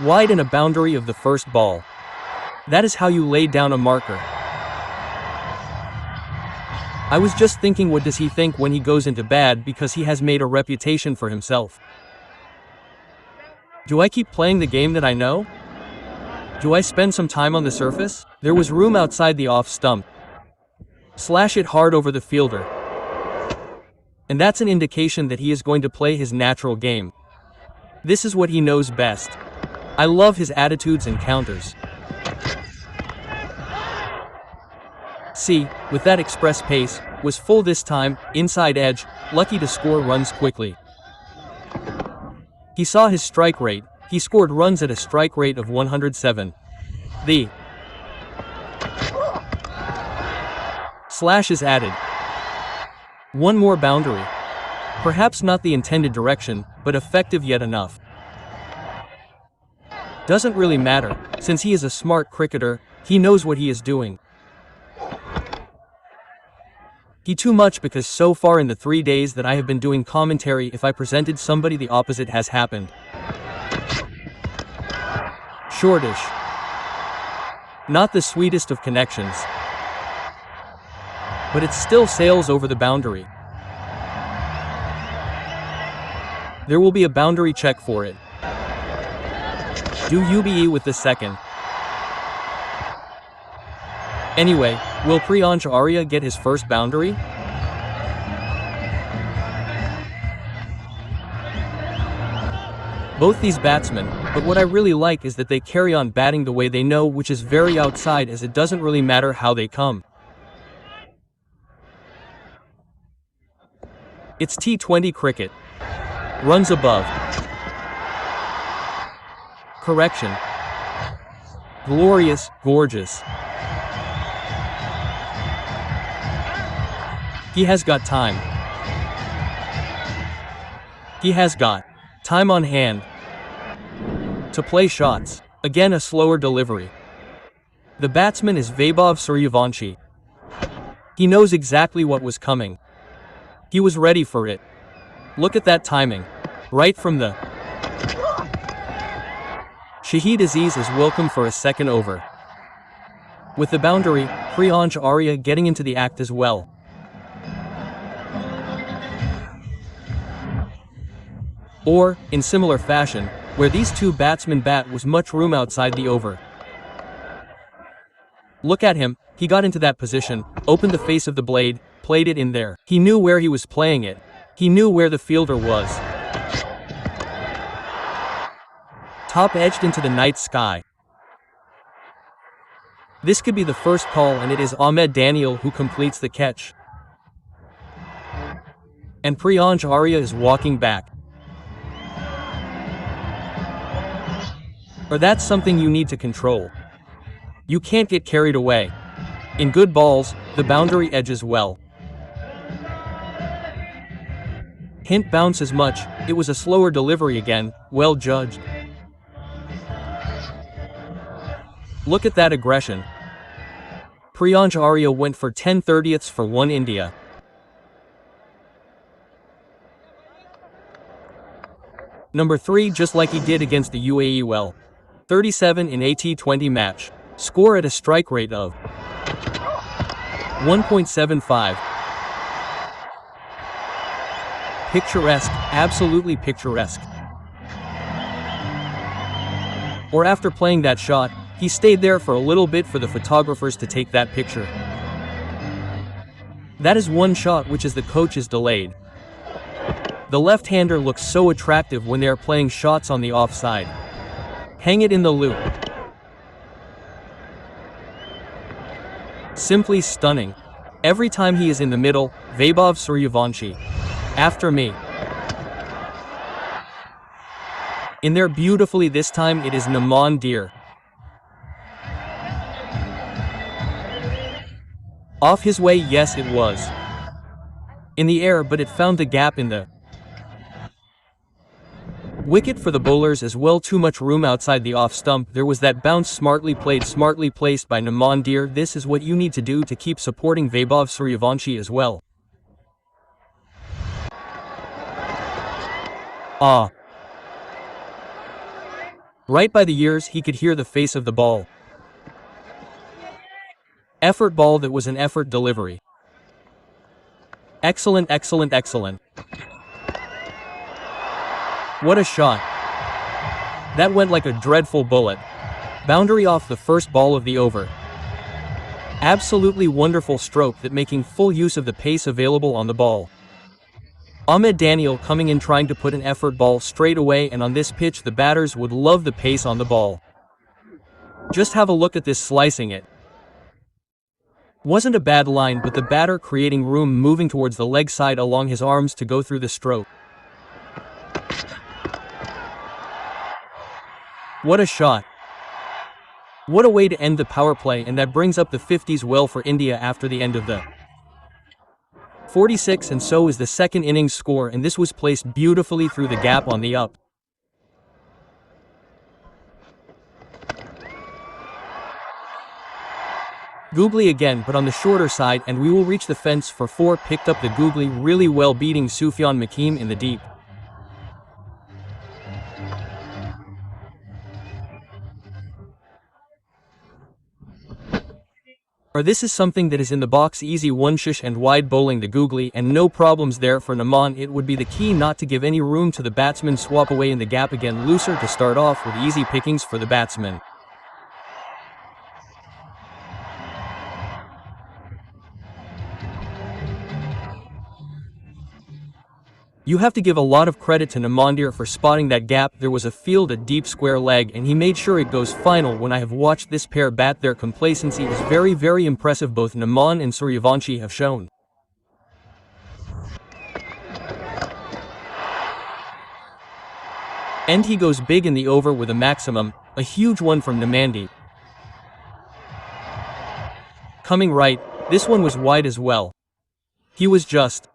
Wide and a boundary of the first ball. That is how you lay down a marker. I was just thinking, what does he think when he goes into bad, because he has made a reputation for himself. Do I keep playing the game that I know? Do I spend some time on the surface? There was room outside the off stump. Slash it hard over the fielder. And that's an indication that he is going to play his natural game. This is what he knows best. I love his attitudes and counters. See, with that express pace, was full this time, inside edge, lucky to score runs quickly. He saw his strike rate, he scored runs at a strike rate of 107. The slash is added. One more boundary. Perhaps not the intended direction, but effective yet enough. Doesn't really matter, since he is a smart cricketer, he knows what he is doing. He too much, because so far in the 3 days that I have been doing commentary, if I presented somebody, the opposite has happened. Shortish. Not the sweetest of connections. But it still sails over the boundary. There will be a boundary check for it. Do UBE with the second. Anyway, will Priyansh Arya get his first boundary? Both these batsmen, but what I really like is that they carry on batting the way they know, which is very outside, as it doesn't really matter how they come. It's T20 cricket. Runs above. Correction. Glorious, gorgeous. He has got time. He has got time on hand to play shots. Again, a slower delivery. The batsman is Vaibhav Suryavanshi. He knows exactly what was coming. He was ready for it. Look at that timing. Right from the Shahid Aziz is welcome for a second over. With the boundary, Priyansh Arya getting into the act as well. Or, in similar fashion, where these two batsmen bat, was much room outside the over. Look at him, he got into that position, opened the face of the blade, played it in there. He knew where he was playing it. He knew where the fielder was. Top edged into the night sky. This could be the first call, and it is Ahmed Daniel who completes the catch. And Priyansh Arya is walking back. Or that's something you need to control. You can't get carried away. In good balls, the boundary edges well. Hint bounce as much, it was a slower delivery again, well judged. Look at that aggression. Priyansh Arya went for 10/30ths for 1 India. Number 3, just like he did against the UAE. Well, 37 in a T20 match. Score at a strike rate of 1.75. Picturesque, absolutely picturesque. Or after playing that shot, he stayed there for a little bit for the photographers to take that picture. That is one shot which is the coach is delayed. The left-hander looks so attractive when they are playing shots on the offside. Hang it in the loop. Simply stunning. Every time he is in the middle, Vaibhav Suryavanshi. After me. In there beautifully, this time it is Naman Dir. Off his way, yes it was. In the air, but it found the gap in the wicket for the bowlers as well. Too much room outside the off stump. There was that bounce, smartly played, smartly placed by Naman Dir. This is what you need to do to keep supporting Vaibhav Suryavanshi as well. Right by the ears, he could hear the face of the ball. Effort ball that was an effort delivery. Excellent, excellent, excellent. What a shot. That went like a dreadful bullet. Boundary off the first ball of the over. Absolutely wonderful stroke that making full use of the pace available on the ball. Ahmed Daniel coming in trying to put an effort ball straight away, and on this pitch the batters would love the pace on the ball. Just have a look at this slicing it. Wasn't a bad line, but the batter creating room, moving towards the leg side along his arms to go through the stroke. What a shot. What a way to end the power play, and that brings up the 50s well for India after the end of the 46, and so is the second innings score, and this was placed beautifully through the gap on the up. Googly again, but on the shorter side, and we will reach the fence for 4. Picked up the Googly really well, beating Sufyan Makim in the deep. Or this is something that is in the box, easy one shush and wide bowling the Googly, and no problems there for Naman. It would be the key not to give any room to the batsman. Swap away in the gap again, looser to start off with easy pickings for the batsman. You have to give a lot of credit to Namandir for spotting that gap. There was a field at deep square leg, and he made sure it goes final. When I have watched this pair bat, their complacency is very, very impressive. Both Naman and Suryavanshi have shown. And he goes big in the over with a maximum, a huge one from Namandi. Coming right, this one was wide as well. He was just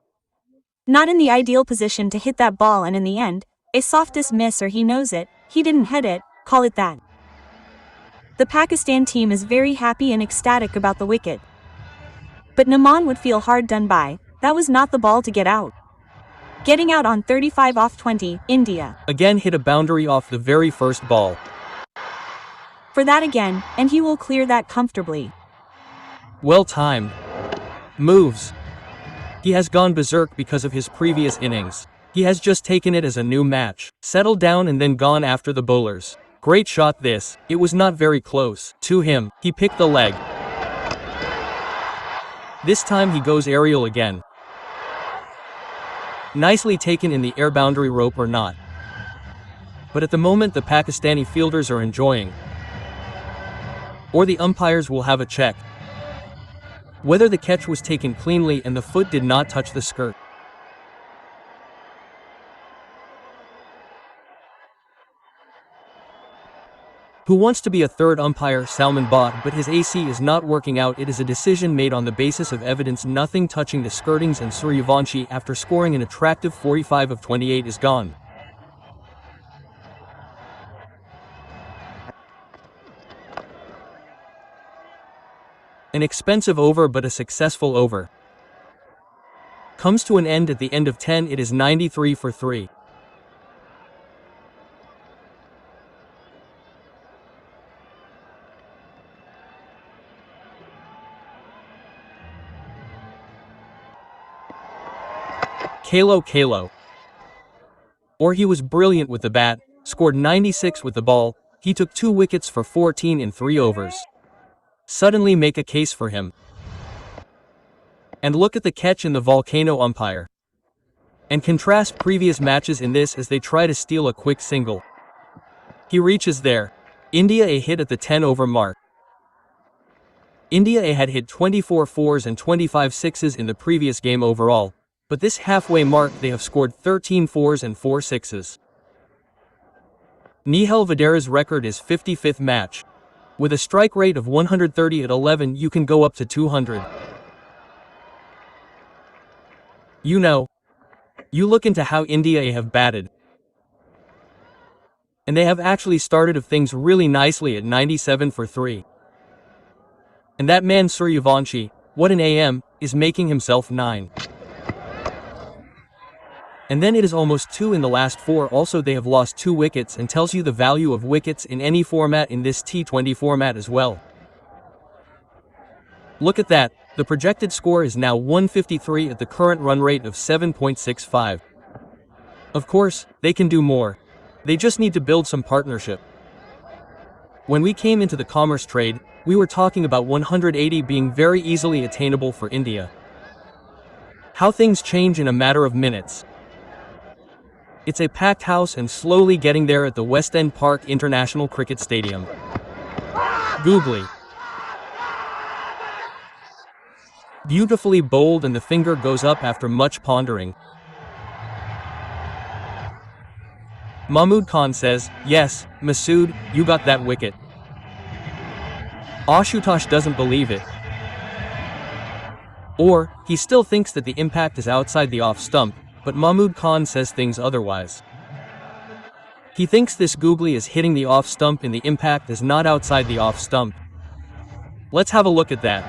not in the ideal position to hit that ball, and in the end, a softest miss, or he knows it, he didn't head it, call it that. The Pakistan team is very happy and ecstatic about the wicket. But Naman would feel hard done by. That was not the ball to get out. Getting out on 35 off 20, India again hit a boundary off the very first ball. For that again, and he will clear that comfortably. Well timed. Moves. He has gone berserk because of his previous innings. He has just taken it as a new match, settled down and then gone after the bowlers. Great shot this. It was not very close to him. He picked the leg. This time he goes aerial again. Nicely taken in the air, boundary rope or not. But at the moment the Pakistani fielders are enjoying. Or the umpires will have a check whether the catch was taken cleanly and the foot did not touch the skirt. Who wants to be a third umpire? Salman Bot, but his AC is not working out. It is a decision made on the basis of evidence, nothing touching the skirtings, and Suryavanshi, after scoring an attractive 45 of 28, is gone. An expensive over, but a successful over. Comes to an end at the end of 10. It is 93 for 3. Kalo. Or he was brilliant with the bat, scored 96 with the ball. He took 2 wickets for 14 in 3 overs. Suddenly make a case for him. And look at the catch in the volcano, umpire. And contrast previous matches in this as they try to steal a quick single. He reaches there. India A hit at the 10 over mark. India A had hit 24 fours and 25 sixes in the previous game overall, but this halfway mark they have scored 13 fours and 4 sixes. Nihal Vadera's record is 55th match. With a strike rate of 130 at 11, you can go up to 200. You know, you look into how India have batted. And they have actually started of things really nicely at 97 for 3. And that man Suryavanshi, what an AM, is making himself 9. And then it is almost 2 in the last 4. Also they have lost 2 wickets and tells you the value of wickets in any format in this T20 format as well. Look at that, the projected score is now 153 at the current run rate of 7.65. Of course, they can do more. They just need to build some partnership. When we came into the commerce trade, we were talking about 180 being very easily attainable for India. How things change in a matter of minutes. It's a packed house and slowly getting there at the West End Park International Cricket Stadium. Googly. Beautifully bowled and the finger goes up after much pondering. Mahmood Khan says, "Yes, Masood, you got that wicket." Ashutosh doesn't believe it. Or, he still thinks that the impact is outside the off stump, but Mahmood Khan says things otherwise. He thinks this googly is hitting the off stump and the impact is not outside the off stump. Let's have a look at that.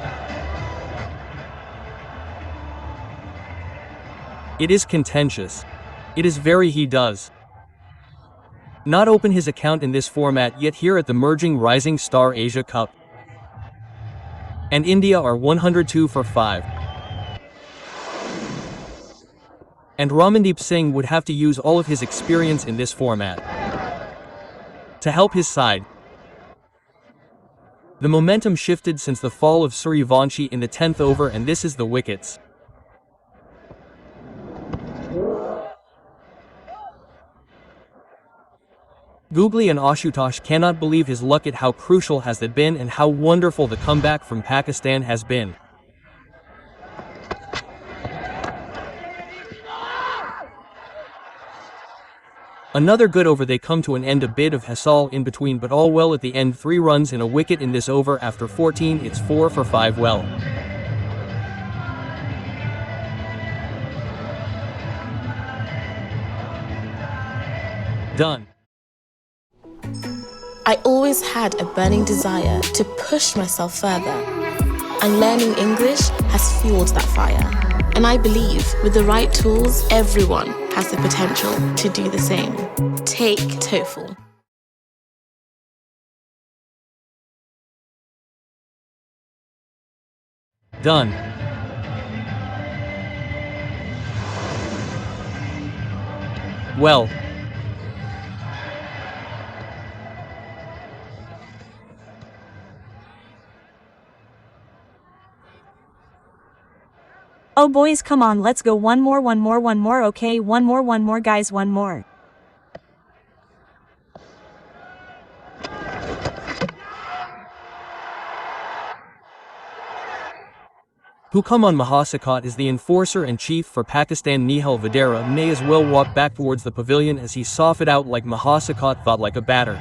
It is contentious. It is very he does not open his account in this format yet here at the merging Rising Star Asia Cup. And India are 102 for 5. And Ramandeep Singh would have to use all of his experience in this format to help his side. The momentum shifted since the fall of Suryavanshi in the 10th over and this is the wickets. Googly and Ashutosh cannot believe his luck at how crucial has that been and how wonderful the comeback from Pakistan has been. Another good over they come to an end, a bit of hassle in between but all well at the end, 3 runs in a wicket in this over after 14 it's 4 for 5 well. Done. I always had a burning desire to push myself further, and learning English has fueled that fire. And I believe with the right tools, everyone has the potential to do the same. Take TOEFL. Done. Well. Oh boys, come on, let's go. One more, okay, one more guys, one more. Hukuman Mahasakot is the enforcer and chief for Pakistan. Nihal Vadera may as well walk back towards the pavilion as he soughed it out like Mahasakot thought like a batter.